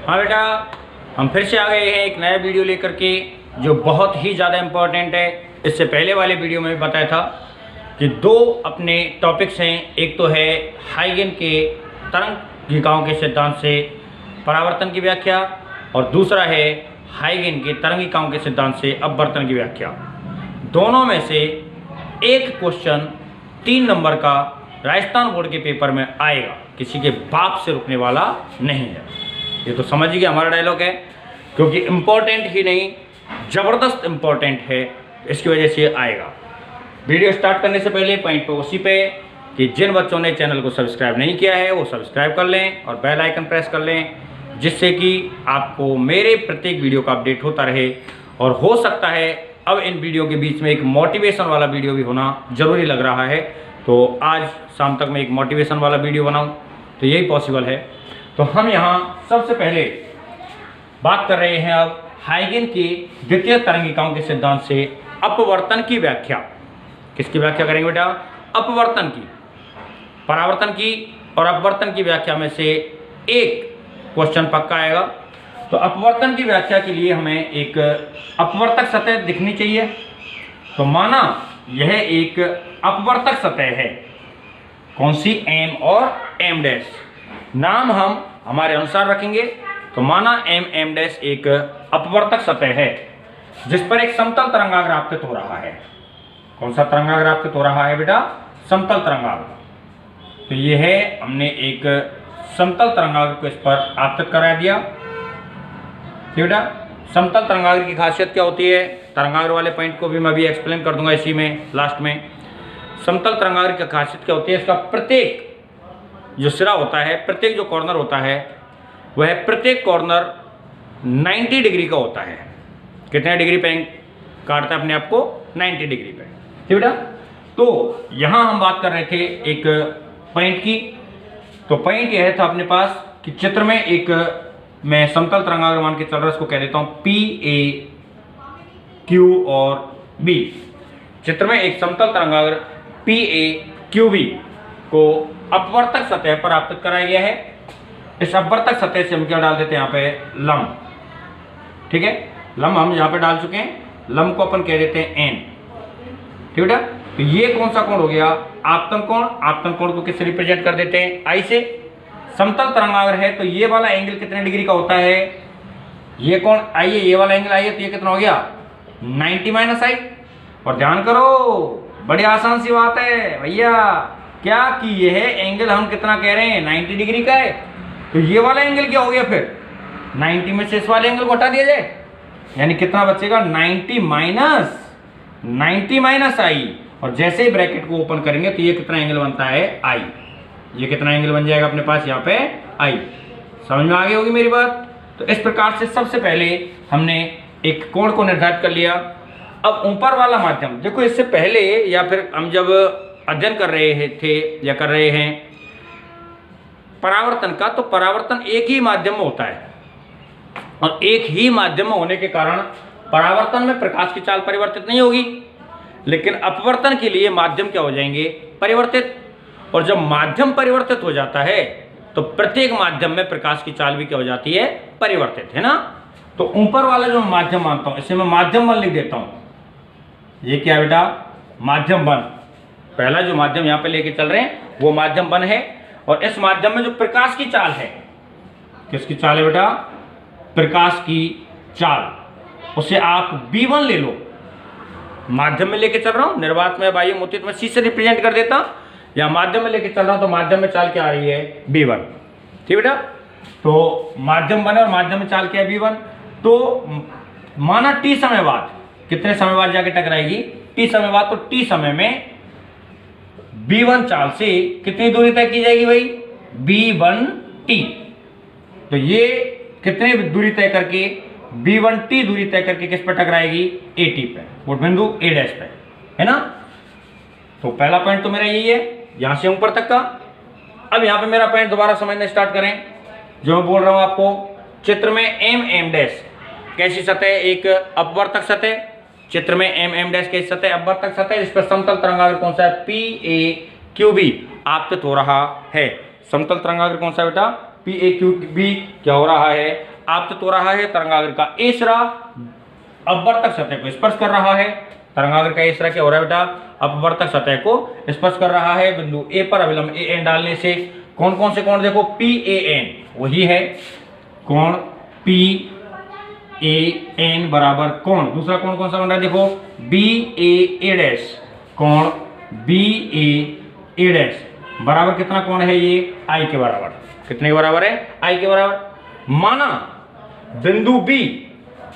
हाँ बेटा, हम फिर से आ गए हैं एक नया वीडियो लेकर के जो बहुत ही ज़्यादा इम्पोर्टेंट है। इससे पहले वाले वीडियो में भी बताया था कि दो अपने टॉपिक्स हैं। एक तो है हाइगन के तरंगिकाओं के सिद्धांत से परावर्तन की व्याख्या और दूसरा है हाइगन के तरंगिकाओं के सिद्धांत से अपवर्तन की व्याख्या। दोनों में से एक क्वेश्चन 3 नंबर का राजस्थान बोर्ड के पेपर में आएगा, किसी के बाप से रुकने वाला नहीं है। ये तो समझिए हमारा डायलॉग है, क्योंकि इम्पोर्टेंट ही नहीं ज़बरदस्त इम्पोर्टेंट है, इसकी वजह से आएगा। वीडियो स्टार्ट करने से पहले पॉइंट पे उसी पे कि जिन बच्चों ने चैनल को सब्सक्राइब नहीं किया है वो सब्सक्राइब कर लें और बेल आइकन प्रेस कर लें, जिससे कि आपको मेरे प्रत्येक वीडियो का अपडेट होता रहे। और हो सकता है अब इन वीडियो के बीच में एक मोटिवेशन वाला वीडियो भी होना ज़रूरी लग रहा है, तो आज शाम तक मैं एक मोटिवेशन वाला वीडियो बनाऊं तो यही पॉसिबल है। तो हम यहाँ सबसे पहले बात कर रहे हैं अब हाइगन की द्वितीय तरंगिकाओं के सिद्धांत से अपवर्तन की व्याख्या। किसकी व्याख्या करेंगे बेटा? अपवर्तन की। परावर्तन की और अपवर्तन की व्याख्या में से एक क्वेश्चन पक्का आएगा। तो अपवर्तन की व्याख्या के लिए हमें एक अपवर्तक सतह दिखनी चाहिए। तो माना यह एक अपवर्तक सतह है, कौन सी? एम और एम डैश। नाम हम हमारे अनुसार रखेंगे। तो माना एम डैश एक अपवर्तक सतह है जिस पर एक समतल तरंगाग्र आपतित हो रहा है। कौन सा तरंगाग्र आपतित हो रहा है बेटा? समतल तरंगाग्र। तो ये है, हमने एक समतल तरंगाग्र को इस पर आपतित करा दिया। ठीक बेटा, समतल तरंगाग्र की खासियत क्या होती है? तरंगाग्र वाले पॉइंट को भी मैं अभी एक्सप्लेन कर दूंगा इसी में लास्ट में। समतल तरंगाग्र की खासियत क्या होती है? इसका प्रत्येक जो सिरा होता है, प्रत्येक जो कॉर्नर होता है, वह प्रत्येक कॉर्नर 90 डिग्री का होता है। कितने डिग्री पे काटता है अपने आप को? 90 डिग्री पे। ठीक बेटा, तो यहाँ हम बात कर रहे थे एक पॉइंट की। तो पॉइंट यह था अपने पास कि चित्र में एक मैं समतल तरंगाग्र मान के चल रहा, इसको कह देता हूँ P A Q और B। चित्र में एक समतल तरंगाग्र P A Q B को अपवर्तक सतह पर आपतित कराया गया है। इस अपवर्तक सतह से हम क्या डाल देते हैं यहाँ पे? लंब। ठीक है, लंब हम यहाँ पे डाल चुके हैं। लंब को अपन कह देते हैं N। ठीक बेटा, तो ये कौन सा कोण हो गया? आपतन कोण। आपतन कोण को किससे रिप्रेजेंट कर देते हैं? I से। समतल तरंगाग्र है तो ये वाला एंगल कितने डिग्री का होता है? ये कोण I है, ये वाला एंगल I है, तो ये कितना हो गया? 90 - I। और ध्यान करो, बड़ी आसान सी बात है भैया, क्या कि ये है एंगल हम कितना कह रहे हैं? 90 डिग्री का है। तो ये वाला एंगल क्या हो गया फिर? 90 में से इस वाले एंगल को हटा दिया जाए, यानी कितना बचेगा? 90 माइनस I। और जैसे ही ब्रैकेट को ओपन करेंगे तो ये कितना एंगल बनता है? I। ये कितना एंगल बन जाएगा अपने पास यहाँ पे? I। समझ में आ गई होगी मेरी बात। तो इस प्रकार से सबसे पहले हमने एक कोण को निर्धारित कर लिया। अब ऊपर वाला माध्यम देखो, इससे पहले या फिर हम जब अध्ययन कर रहे थे या कर रहे हैं परावर्तन का, तो परावर्तन एक ही माध्यम में होता है और एक ही माध्यम में होने के कारण परावर्तन में प्रकाश की चाल परिवर्तित नहीं होगी, लेकिन अपवर्तन के लिए माध्यम क्या हो जाएंगे? परिवर्तित। और जब माध्यम परिवर्तित हो जाता है तो प्रत्येक माध्यम में प्रकाश की चाल भी क्या हो जाती है? परिवर्तित, है ना। तो ऊपर वाला जो माध्यम मानता हूं, इसे मैं माध्यम बन लिख देता हूं। ये क्या बेटा? माध्यम बन। पहला जो माध्यम यहाँ पे लेके चल रहे हैं वो माध्यम बन है। और इस माध्यम में जो प्रकाश की चाल है, किसकी चाल है बेटा? प्रकाश की चाल। उसे आप B1 ले लो। माध्यम में लेके चल रहा हूं, निर्वात में वायु मोतित में C से रिप्रेजेंट कर देता, या माध्यम में लेके चल रहा हूं तो माध्यम में चाल क्या आ रही है? B1। ठीक बेटा, तो माध्यम बने और माध्यम में चाल क्या है? B1। तो माना T समय बाद, कितने समय बाद जाके टकराएगी? T समय बाद। तो T समय में B1 चाल से कितनी दूरी तय की जाएगी भाई? B1T। तो ये कितनी दूरी तय करके? B1T दूरी तय करके किस पर टकराएगी? AT पे, वो बिंदु A डैश पे, है ना। तो पहला पॉइंट तो मेरा यही है यहां से ऊपर तक का। अब यहां पे मेरा पॉइंट दोबारा समझना स्टार्ट करें। जो मैं बोल रहा हूं आपको, चित्र में एम डैश कैसी सतह? एक अपवर्तक सतह। चित्र में एम डैश कैसी सतह? अपवर्तक सतह, जिस पर समतल तरंगाग्र कौन सा है? PAQB आपतित हो रहा है। समतल तरंगाग्र कौन सा बेटा? PAQB क्या हो रहा है? आपतित हो रहा है, तरंगाग्र का ए सिरा अपवर्तक सतह को स्पर्श कर रहा है। तरंगाग्र का ए सिरा क्या हो रहा है बेटा, अपवर्तक सतह को स्पर्श कर रहा है। बिंदु ए पर अभिलंब ए एन डालने से कौन कौन से कोण देखो, पी ए एन वही है कोण पी ए एन बराबर कोण, दूसरा कोण कौन सा बन रहा है देखो, बी ए डैश, कोण बी ए डैश बराबर कितना कोण है ये, आई के बराबर। कितने के बराबर है, आई के बराबर। माना बिंदु बी,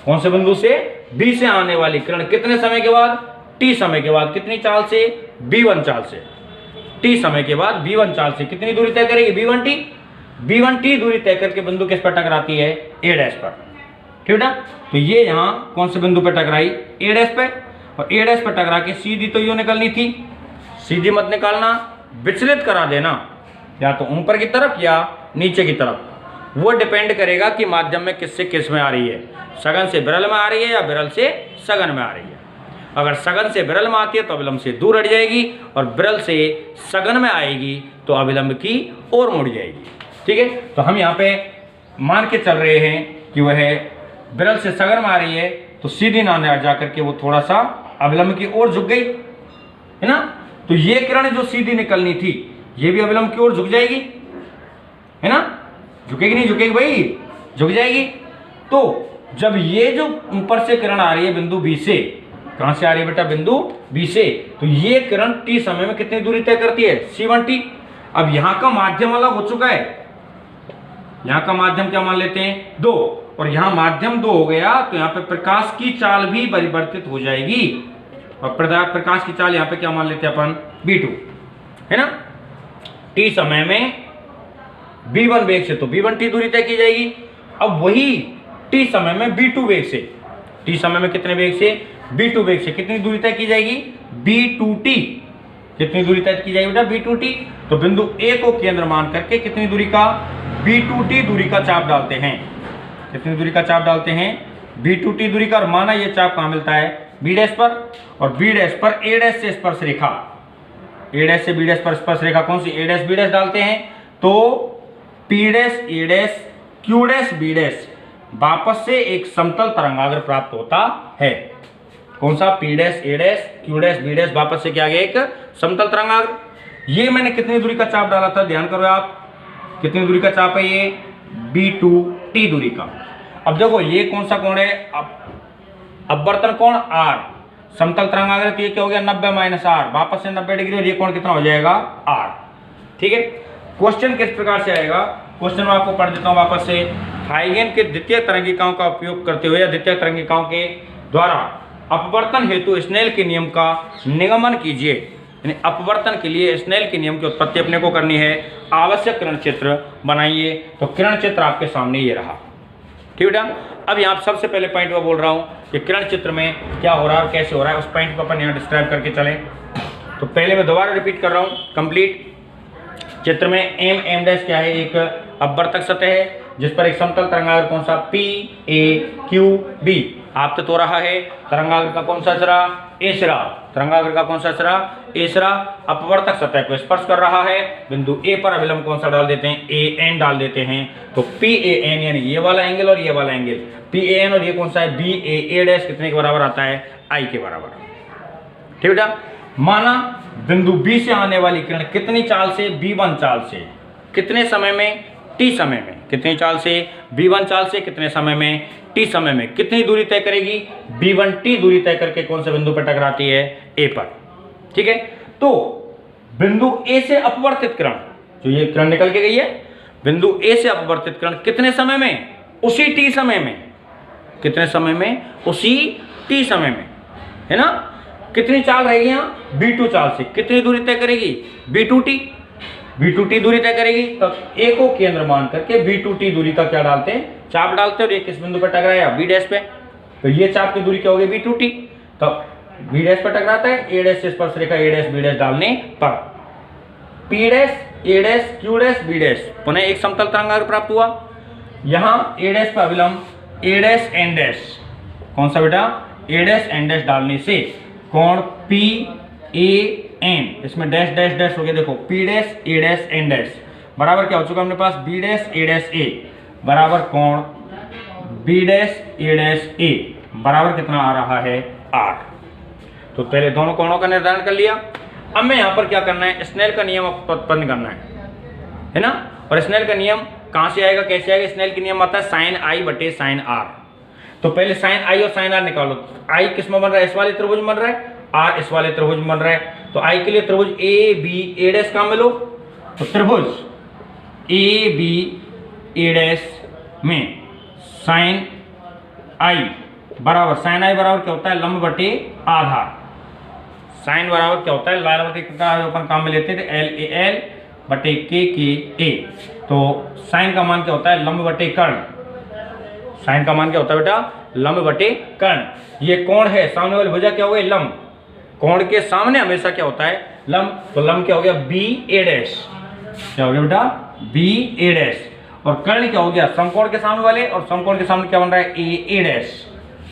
कौन से बिंदु से, बी से आने वाली किरण कितने समय के बाद, टी समय के बाद, कितनी चाल से, b1 चाल से, टी समय के बाद b1 चाल से कितनी दूरी तय करेगी, b1t दूरी तय करके बिंदु किस पर टकराती है, ए डैश पर। ठीक है, तो ये यहां कौन से बिंदु पर टकराई, ए डैश पे, और ए डैश पर टकरा के सीधी तो यो निकलनी थी, सीधी मत निकालना, विचलित करा देना, या तो ऊपर की तरफ या नीचे की तरफ। वो डिपेंड करेगा कि माध्यम में किससे किस में आ रही है, सघन से विरल में आ रही है या विरल से सघन में आ रही है। अगर सघन से विरल में आती है तो अभिलंब से दूर हट जाएगी, और विरल से सघन में आएगी तो अभिलंब की ओर मुड़ जाएगी। ठीक है, तो हम यहाँ पे मान के चल रहे हैं कि वह विरल से सघन में आ रही है, तो सीधी ना जा करके वो थोड़ा सा अभिलंब की ओर झुक गई है ना। तो ये किरण जो सीधी निकलनी थी ये भी अभिलंब की ओर झुक जाएगी, है ना, झुकेगी नहीं झुकेगी भाई, झुक जाएगी। तो जब ये जो ऊपर से किरण आ रही है बिंदु बी से, कहां से आ रही है बेटा, बिंदु बी से, तो ये किरण टी समय में कितनी दूरी तय करती है, c1t। अब यहां का माध्यम अलग हो चुका है, यहां का माध्यम क्या मान लेते हैं, 2, और यहां माध्यम 2 हो गया, तो यहां पे प्रकाश की चाल भी परिवर्तित हो जाएगी, और प्रकाश की चाल यहां पे क्या मान लेते हैं अपन, b2, है ना। टी समय में b1 वेग से तो b1t दूरी तय की जाएगी। अब वही टी समय में b2 वेग से, टी समय में कितने वेग से, b2 वेग से कितनी दूरी तय की जाएगी, b2t, कितनी दूरी तय की जाएगी बेटा, b2t। तो बिंदु ए को केंद्र मान करके कितनी दूरी का, b2t दूरी का चाप डालते हैं, कितनी दूरी का चाप डालते हैं, b2t दूरी का। और माना ये चाप कहां मिलता है, b डैश पर, और b डैश पर a डैश से स्पर्श रेखा, a डैश से b डैश पर स्पर्श रेखा कौन सी, a डैश b डैश डालते हैं, तो p dash a dash q dash b dash वापस से एक समतल तरंगाग्र प्राप्त होता है। कौन सा, p dash a dash q dash b dash वापस से क्या गया, एक समतल तरंगाग्र। ये मैंने कितनी दूरी का चाप डाला था, ध्यान करो आप, कितनी दूरी का चाप है ये, b2t दूरी का। अब देखो ये कौन सा कोण है, अपवर्तन कोण r, समतल तरंगाग्र, तो ये क्या हो गया 90 माइनस r, वापस से 90 डिग्री, और ये कोण कितना हो जाएगा r। ठीक है, क्वेश्चन किस प्रकार से आएगा, क्वेश्चन में आपको पढ़ देता हूं वापस से। हाइगेन के द्वितीय तरंगिकाओं का उपयोग करते हुए या द्वितीय तरंगिकाओं के द्वारा अपवर्तन हेतु स्नेल के नियम का निगमन कीजिए। यानी अपवर्तन के लिए स्नेल के नियम की उत्पत्ति अपने को करनी है, आवश्यक किरण चित्र बनाइए। तो किरण चित्र आपके सामने ये रहा, ठीक है। अब यहाँ सबसे पहले पॉइंट में बोल रहा हूँ कि किरण चित्र में क्या हो रहा है और कैसे हो रहा है, उस पॉइंट को अपन यहाँ डिस्क्राइब करके चलें। तो पहले मैं दोबारा रिपीट कर रहा हूँ, कंप्लीट। चित्र में एम डैश क्या है, एक अपवर्तक सतह है जिस पर एक समतल तरंगाग्र कौन सा, पी ए क्यू बी आपतित हो रहा है। तरंगाग्र का कौन सा सिरा, ए सिरा, तरंगाग्र का कौन सा सिरा, ए सिरा अपवर्तक सतह को स्पर्श कर रहा है। बिंदु ए पर अभिलंब कौन सा डाल देते हैं, ए एन डाल देते हैं। तो पी ए एन यानी ये वाला एंगल और ये वाला एंगल, पी ए एन, और ये कौन सा है, बी ए डैश, कितने के बराबर आता है, आई के बराबर, ठीक है। माना बिंदु बी से आने वाली किरण कितनी चाल से, b1 चाल से, कितने समय में, t समय में, कितनी चाल से, b1 चाल से, कितने समय में, t समय में, कितनी दूरी तय करेगी, b1t दूरी तय करके कौन से बिंदु पर टकराती है, a पर, ठीक है। तो बिंदु a से अपवर्तित किरण, जो ये किरण निकल के गई है, बिंदु a से अपवर्तित किरण कितने समय में, उसी t समय में, कितने समय में, उसी t समय में, है ना। कितनी चाल रहेगी यहाँ, b2 चाल से, कितनी दूरी तय करेगी, b2t दूरी तय करेगी। तब a को केंद्र मान करके b2t दूरी का क्या डालते हैं, चाप डालते हैं, और ये किस बिंदु पर टकराया, b डैश पे। तो ये चाप की दूरी क्या होगी, b2t। तब b डैश पर टकराता है, a डैश से स्पर्श रेखा a डैश b डैश डालने पर p dash a dash q dash b dash, पुनः एक समतल तरंगाग्र प्राप्त हुआ। यहाँ a डैश पर अभिलंब a डैश n डैश, कौन सा बेटा, a डैश n डैश डालने से कोण पी ए एन, इसमें डैश डैश डैश हो गया, देखो पी डैश ए डैश एन डैश बराबर क्या हो चुका अपने पास, बी डैश ए डैश ए बराबर कोण बी डैश ए डैश ए बराबर कितना आ रहा है 8। तो पहले दोनों कोणों का निर्धारण कर लिया। अब मैं यहाँ पर क्या करना है, स्नेल का नियम उत्पन्न करना है ना। और स्नेल का नियम कहाँ से आएगा, कैसे आएगा? स्नेल का नियम आता है साइन आई बटे साइन आर। तो पहले साइन आई और साइन आर निकालो। आई किस में बन रहा है? इस वाले त्रिभुज में बन रहा है, आर इस वाले त्रिभुज में बन रहा है। तो आई के लिए त्रिभुज ए बी ए डैश कहाँ में लो? तो त्रिभुज ए बी ए डैश में साइन आई बराबर, साइन आई बराबर क्या होता है? लंब बटे आधार। साइन बराबर क्या होता है? लाल बटे का अपन काम में लेते थे एल ए एल बटे के ए। तो साइन का मान क्या होता है? लंब बटे कर्ण। साइन का मान क्या होता है बेटा? लंब बटे कर्ण। ये कोण है, सामने वाली भुजा क्या हो गई? लंब। कोण के सामने हमेशा क्या होता है? लंब। तो लंब क्या हो गया? बी ए डैश। क्या हो गया बेटा? बी ए डैश। और कर्ण क्या हो गया? समकोण के सामने वाले, और समकोण के सामने क्या बन रहा है? ए डैश।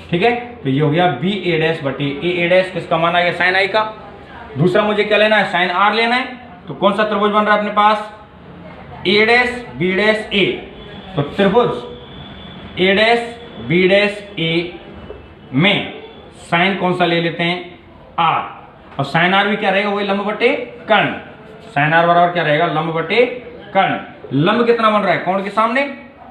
ठीक है, तो ये हो गया बी ए डैश बटे ए डैश। किसका मान आ गया? साइन आई का। दूसरा मुझे क्या लेना है? साइन आर लेना है। तो कौन सा त्रिभुज बन रहा है अपने पास? ए डैश बी डैश ए। तो त्रिभुज ए डैश बी डैश ए में साइन कौन सा ले लेते हैं? आर। और साइन आर भी क्या रहेगा? वही लंब बटे कर्ण। साइन आर बराबर क्या रहेगा? लंब बटे कर्ण। लंब कितना बन रहा है कोण के सामने?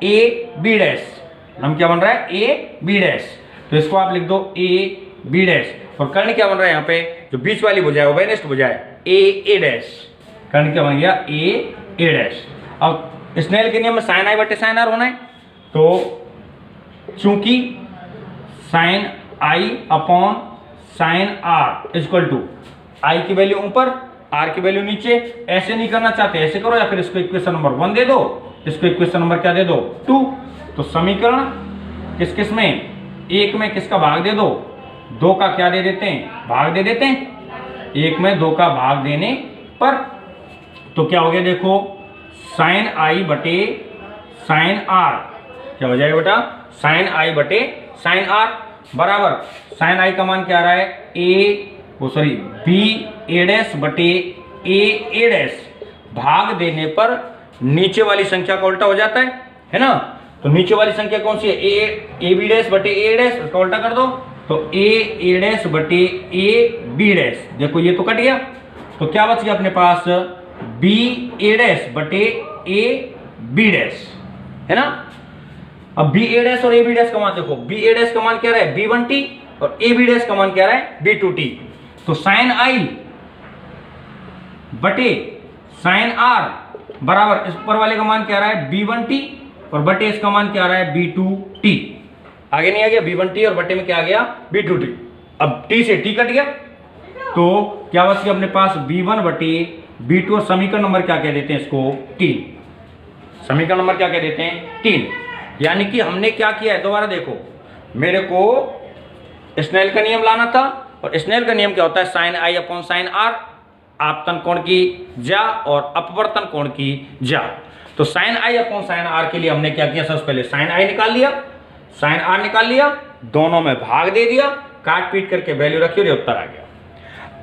A B dash. लंब क्या बन रहा है? A B dash. तो इसको आप लिख दो ए बी डैश। और कर्ण क्या बन रहा है? यहाँ पे जो बीच वाली भुजा है, उभयनिष्ठ भुजा है, ए डैश। कर्ण क्या बन गया? ए डैश। अब स्नेल के नियम में साइन आई बटे साइन आर होना है। तो चूंकि sine I upon sine R equal to I की वैल्यू ऊपर, आर की वैल्यू नीचे। ऐसे नहीं करना चाहते, ऐसे करो, या फिर इसको इक्वेशन नंबर 1 दे दो, इसको इक्वेशन नंबर क्या दे दो? 2। तो समीकरण किस किस में? एक में किसका भाग दे दो? 2 का क्या दे देते हैं? भाग दे देते हैं। एक में 2 का भाग देने पर तो क्या हो गया? देखो साइन आई बटे साइन आर क्या हो जाएगा बेटा? साइन आई बटे साइन आर बराबर साइन आई का मान क्या आ रहा है? बी ए डैश बटे ए डैश। भाग देने पर नीचे वाली संख्या का उल्टा हो जाता है ना। तो नीचे वाली संख्या कौन सी है? ए बी डैश बटे ए डैश। उसका उल्टा कर दो तो ए डैश बटे ए बी डैश। देखो ये तो कट गया, तो क्या बच गया अपने पास? बी ए डैश बटे ए बी डैश, है ना। अब बी ए डैश और ए बी डैश का मान देखो। बी ए डैश का मान क्या रहा है? B1T। और ए बी डैश का मान क्या रहा है? B2T। तो साइन आई बटे साइन आर बराबर इस ऊपर वाले का मान क्या रहा है? B1T। और बटे इसका मान क्या आ रहा है? B2T। आगे नहीं आ गया? B1T और बटे में क्या आ गया? B2T। अब T से T कट गया, तो क्या बच गया अपने पास? B1 बटे B2। और समीकरण नंबर क्या कह देते हैं इसको? 3। समीकरण नंबर क्या कह देते हैं? 3। यानी कि हमने क्या किया है? दोबारा देखो, मेरे को स्नेल का नियम लाना था। और स्नेल का नियम क्या होता है? साइन आई अपॉन साइन आर। आपतन कोण की जा और अपवर्तन कोण की जा। तो साइन आई अपॉन साइन आर के लिए हमने क्या किया? सबसे पहले साइन आई निकाल लिया, साइन आर निकाल लिया, दोनों में भाग दे दिया, काट पीट करके वैल्यू रखी और ये उत्तर आ गया।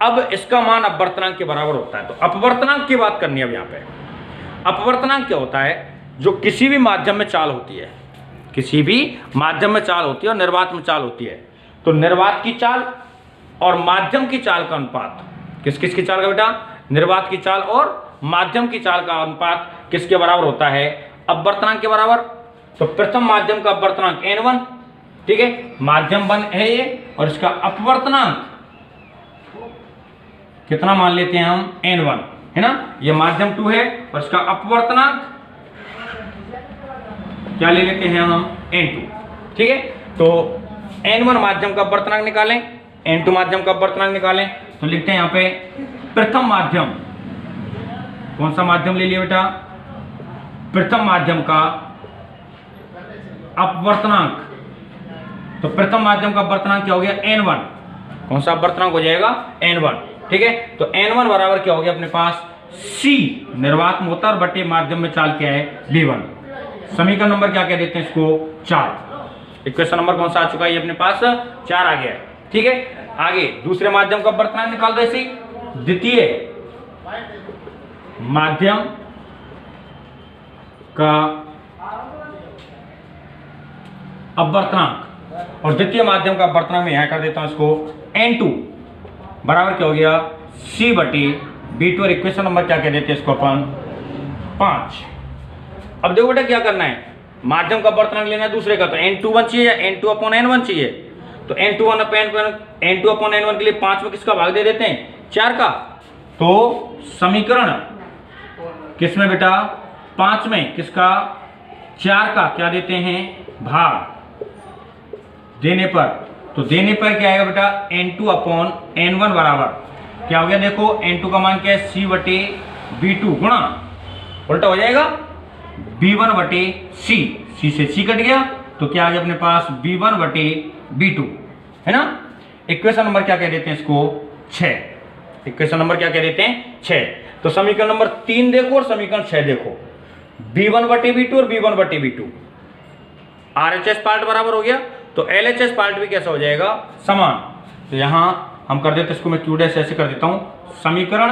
अब इसका मान अपवर्तनांक के बराबर होता है। तो अपवर्तनांक की बात करनी है अब यहाँ पे। अपवर्तनांक क्या होता है? जो किसी भी माध्यम में चाल होती है, किसी भी माध्यम में चाल होती है और निर्वात में चाल होती है। तो निर्वात की चाल और माध्यम की चाल का अनुपात किस किस की चाल का बेटा? निर्वात की चाल और माध्यम की चाल का अनुपात किसके बराबर होता है? अपवर्तनांक के बराबर। तो प्रथम माध्यम का अपवर्तनांक n1, ठीक है, माध्यम 1 है ये, और इसका अपवर्तनांक कितना मान लेते हैं हम? n1, है ना। ये माध्यम 2 है और इसका अपवर्तनांक क्या ले लेते हैं हम? n2, ठीक है। तो n1 माध्यम का अपवर्तनांक निकालें, n2 माध्यम का अपवर्तनांक निकालें। तो लिखते हैं यहाँ पे प्रथम माध्यम। कौन सा माध्यम ले लिया बेटा? प्रथम माध्यम का अपवर्तनांक। तो प्रथम माध्यम का अपवर्तनांक क्या हो गया? n1। कौन सा अपवर्तनांक हो जाएगा? n1, ठीक है। तो n1 बराबर क्या हो गया अपने पास? c निर्वात में होता है और बटे माध्यम में चाल क्या है? b1। समीकरण नंबर क्या कह देते हैं इसको? 4। इक्वेशन नंबर कौन सा आ चुका है? ये अपने पास 4 आ गया है, ठीक है। आगे दूसरे माध्यम का अपवर्तनांक निकाल दो। ऐसे द्वितीय माध्यम का अपवर्तनांक और द्वितीय माध्यम का अपवर्तनांक मैं यहाँ कर देता हूँ इसको N2 बराबर क्या हो गया C/B2 और इक्वेशन नंबर क्या कह देते हैं इसको अपन 5। अब देखो बेटा क्या करना है, माध्यम का अपवर्तनांक लेना है दूसरे का, तो N21 चाहिए या N2/N1 चाहिए। तो N2/N1 के लिए 5 में किसका भाग दे देते हैं 4 का। तो समीकरण किस में बेटा 5 में किसका 4 का क्या देते हैं भाग देने पर। तो देने पर क्या आएगा बेटा N2/N1 बराबर क्या हो गया, देखो N2 का मान क्या है C/B2 गुणा उल्टा हो जाएगा B1/C, C से C कट गया तो क्या आ गया अपने पास B1/B2 है ना। इक्वेशन नंबर क्या कह देते हैं इसको 6। इक्वेशन नंबर क्या कह देते हैं 6। तो समीकरण नंबर 3 देखो और समीकरण 6 देखो, B1/B2 और B1/B2 RHS पार्ट बराबर हो गया तो LHS पार्ट भी कैसा हो जाएगा समान। तो यहां हम कर देते इसको, मैं Q' ऐसे कर देता हूं, समीकरण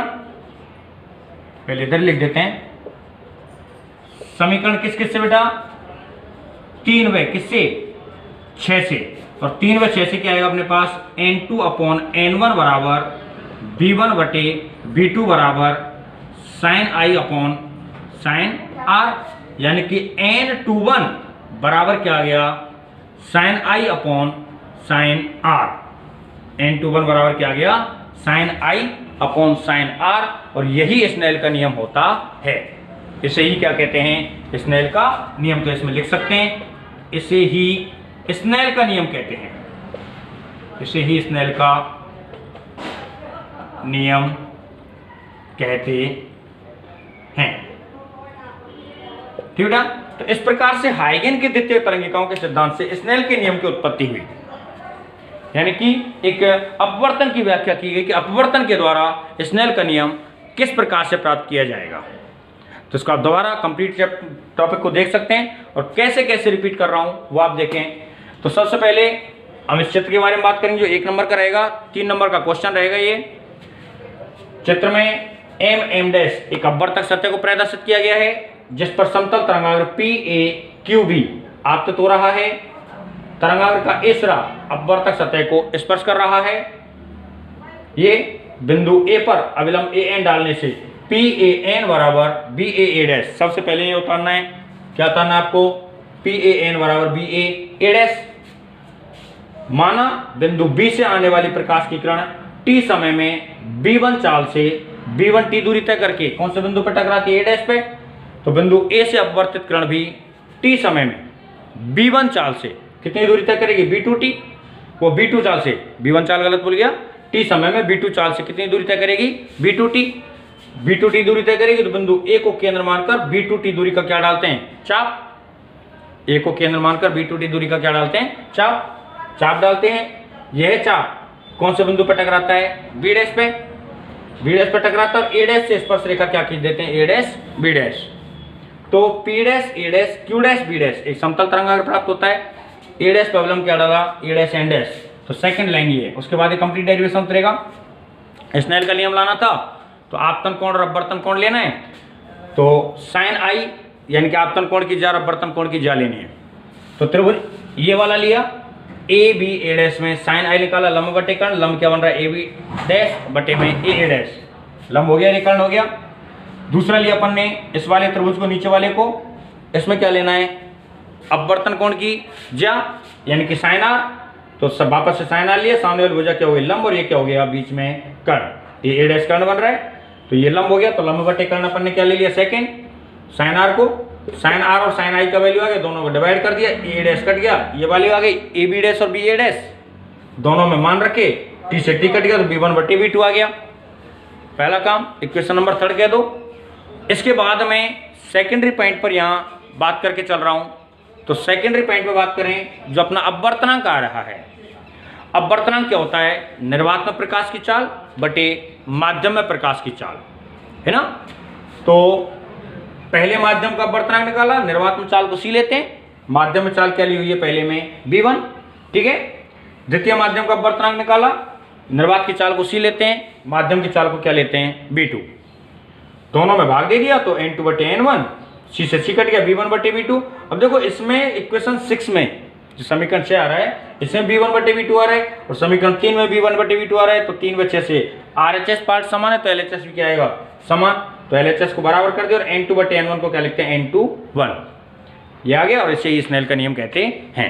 पहले इधर लिख देते हैं, समीकरण किस किस से बेटा 3 किससे 6 से, और 3/6 से क्या आएगा अपने पास N2/N1 बराबर B1/B2 बराबर sin I/sin R, यानी कि N21 बराबर क्या आ गया sin I/sin R। N21 बराबर क्या आ गया sin I/sin R, और यही स्नेल का नियम होता है। इसे ही क्या कहते हैं स्नेल का नियम। तो इसमें लिख सकते हैं इसे ही स्नेल का नियम कहते हैं, इसे ही स्नेल का नियम कहते हैं। ठीक है, तो इस प्रकार से हाइगेन के द्वितीय तरंगिकाओं के सिद्धांत से स्नेल के नियम की उत्पत्ति हुई, यानी कि एक अपवर्तन की व्याख्या की गई कि अपवर्तन के द्वारा स्नेल का नियम किस प्रकार से प्राप्त किया जाएगा। तो इसको आप दोबारा कंप्लीट टॉपिक को देख सकते हैं और कैसे कैसे रिपीट कर रहा हूं वो आप देखें। तो सबसे पहले हम इस चित्र के बारे में बात करेंगे जो 1 नंबर का रहेगा, 3 नंबर का क्वेश्चन रहेगा। ये चित्र में M एक अपवर्तक सतह को प्रदर्शित किया गया है जिस पर समतल तरंगाग्र PAQB आपतित हो रहा है। तरंगाग्र का ए सिरा अपवर्तक सतह को स्पर्श कर रहा है। ये बिंदु A पर अविलंब AN डालने से PAN बराबर BAA'। सबसे पहले ये उतारना है, क्या उतारना है आपको PAN बराबर BAA'। माना बिंदु B से आने वाली प्रकाश की किरण T समय में B1 चाल से B1T दूरी तय करके कौन से बिंदु पर टकराती है A' पे। तो बिंदु A से अपवर्तित किरण भी T समय में B1 चाल से कितनी दूरी तय करेगी B2T, वो B2 चाल से, B1 चाल गलत भूल गया, T समय में B2 चाल से कितनी दूरी तय करेगी B2T दूरी तय करेगी। तो बिंदु A को केंद्र मानकर B2T दूरी का क्या डालते हैं चाप। A को केंद्र मानकर B2T दूरी का क्या डालते हैं चाप डालते हैं। यह चाप कौन से बिंदु पर टकराता है B' पे टकराता है। A' से स्पर्श रेखा क्या खींच देते हैं A' B'। तो P' A' Q' B' एक समतल तरंगाग्र प्राप्त होता है। A' पे अवलंब क्या डाला A' N'। तो सेकंड लाइन ये है। उसके बाद एक कंप्लीट डेरिवेशन उतरेगा। स्नेल का नियम लाना था तो आपतन कोण और अपवर्तन कोण लेना है। तो sin I यानी कि आपतन कोण की जा अपवर्तन कोण की जा लेनी है। तो त्रिभुज ये वाला लिया AB में sin I निकाला, लंब बटे कर्ण, लंब क्या बन रहा है AB' बटे में AA', लंब हो गया कर्ण हो गया। दूसरा लिया अपन ने इस वाले त्रिभुज को, नीचे वाले को, इसमें क्या लेना है अपवर्तन कोण की जा यानी कि sin R। तो सब वापस से sin R लिया, सामने वाली भुजा क्या हो गई लंब और ये क्या हो गया बीच में कर्ण, ये A' कर्ण बन रहा है। तो ये लंब हो गया, तो लंब बटे कर्ण अपन ने क्या ले लिया सेकंड sin R को। sin R और sin I का वैल्यू आ गया, दोनों को डिवाइड कर दिया, A' कट गया, ये वैल्यू आ गई AB' और BA', दोनों में मान रखे, T से T कट गया तो B1/B2 आ गया। पहला काम इक्वेशन नंबर 3 कह दो। इसके बाद में सेकेंडरी पॉइंट पर यहाँ बात करके चल रहा हूँ। तो सेकेंडरी पॉइंट पर बात करें जो अपना अपवर्तनांक आ रहा है। अपवर्तनांक क्या होता है निर्वात में प्रकाश की चाल बटे माध्यम में प्रकाश की चाल, है ना। तो पहले माध्यम का अपवर्तनांक निकाला, निर्वात में चाल को C लेते हैं, माध्यम में चाल क्या ली हुई है पहले में B1, ठीक है। द्वितीय माध्यम का अपवर्तनांक निकाला, निर्वात की चाल को C लेते हैं, माध्यम की चाल को क्या लेते हैं B2, दोनों में भाग दे दिया तो N2/N1, C से C कट गया B1/B2। अब देखो इसमें इक्वेशन 6 में जो समीकरण 6 आ रहा है इसमें V1/V2 आ रहा है और समीकरण 3 में V1/V2 आ रहा है, तो 3/6 से RHS पार्ट समान है तो LHS भी क्या आएगा समान, तो LHS को बराबर कर दिया और N2/N1 को क्या लिखते हैं N2/1, ये आ गया और इसे ही स्नेल का नियम कहते हैं।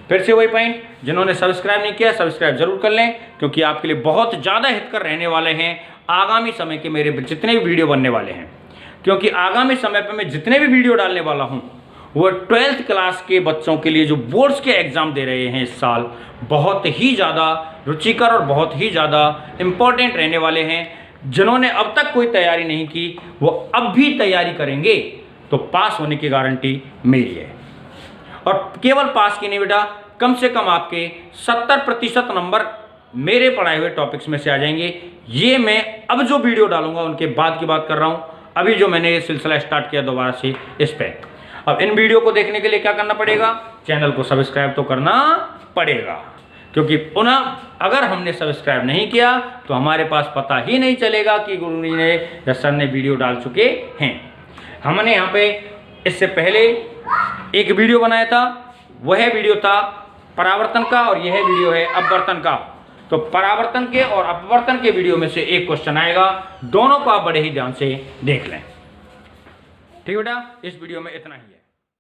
फिर से वही पॉइंट, जिन्होंने सब्सक्राइब नहीं किया सब्सक्राइब जरूर कर लें, क्योंकि आपके लिए बहुत ज़्यादा हितकर रहने वाले हैं आगामी समय के मेरे जितने भी वीडियो बनने वाले हैं, क्योंकि आगामी समय पर मैं जितने भी वीडियो डालने वाला हूं वो 12th क्लास के बच्चों के लिए जो बोर्ड्स के एग्जाम दे रहे हैं इस साल, बहुत ही ज़्यादा रुचिकर और बहुत ही ज़्यादा इम्पोर्टेंट रहने वाले हैं। जिन्होंने अब तक कोई तैयारी नहीं की वो अब भी तैयारी करेंगे तो पास होने की गारंटी मेरी है। और केवल पास की नहीं बेटा, कम से कम आपके 70% नंबर मेरे पढ़ाए हुए टॉपिक्स में से आ जाएंगे। ये मैं अब जो वीडियो डालूंगा उनके बाद की बात कर रहा हूँ, अभी जो मैंने ये सिलसिला स्टार्ट किया दोबारा से इस पे। अब इन वीडियो को देखने के लिए क्या करना पड़ेगा, चैनल को सब्सक्राइब तो करना पड़ेगा, क्योंकि पुनः अगर हमने सब्सक्राइब नहीं किया तो हमारे पास पता ही नहीं चलेगा कि गुरु जी ने या सर ने वीडियो डाल चुके हैं। हमने यहाँ पे इससे पहले एक वीडियो बनाया था, वह वीडियो था परावर्तन का और यह वीडियो है अपवर्तन का। तो परावर्तन के और अपवर्तन के वीडियो में से एक क्वेश्चन आएगा, दोनों को आप बड़े ही ध्यान से देख लें। ठीक बेटा, इस वीडियो में इतना ही है।